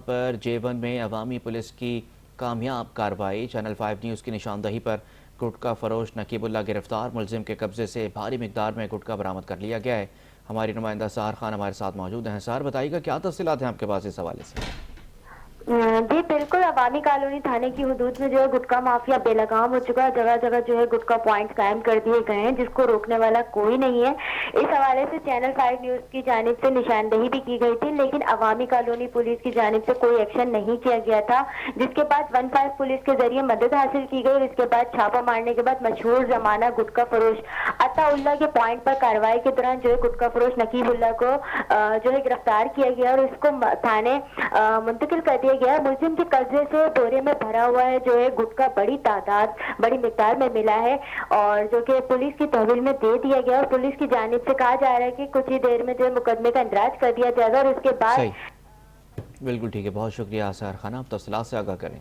پر J1 میں عوامی police کی کامیاب کارروائی۔ چینل 5 نیوز کی نشاندہی پر گٹکا فروش نقیب اللہ گرفتار، ملزم کے قبضے سے بھاری مقدار میں گٹکا برآمد کر لیا گیا ہے۔ ہماری نمائندہ سہار خان ہمارے ساتھ موجود ہیں۔ سہار، بتائیے گا کیا تفصیلات ہیں آپ کے پاس اس حوالے سے؟ جی بالکل، عوامی کالونی تھانے کی حدود میں جو ہے گٹکا مافیا بے لگام ہو چکا ہے۔ جگہ جگہ جو ہے گٹکا پوائنٹ قائم کر دیے گئے ہیں جس کو روکنے والا کوئی نہیں ہے۔ اس حوالے سے چینل 5 نیوز کی جانب سے نشاندہی بھی کی گئی تھی، لیکن عوامی کالونی پولیس کی جانب سے کوئی ایکشن نہیں کیا گیا تھا، جس کے بعد 15 پولیس کے ذریعے مدد حاصل کی گئی اور اس کے بعد چھاپا مارنے کے بعد مشہور زمانہ گٹکا فروش عطا اللہ کے پوائنٹ پر کارروائی کے دوران جو ہے گٹکا فروش نقیب اللہ کو جو ہے گرفتار کیا گیا اور اس کو تھانے منتقل کر دیا گیا۔ ملزم کے قبضے سے بورے میں بھرا ہوا ہے جو ہے گٹکا بڑی مقدار میں ملا ہے اور جو کہ پولیس کی تحویل میں دے دیا گیا اور پولیس کی جانب سے کہا جا رہا ہے کہ کچھ ہی دیر میں جو ہے مقدمے کا اندراج کر دیا جائے گا اور اس کے بعد صحیح، بالکل ٹھیک ہے۔ بہت شکریہ سہار خان، آپ تفصیلات سے آگاہ کریں۔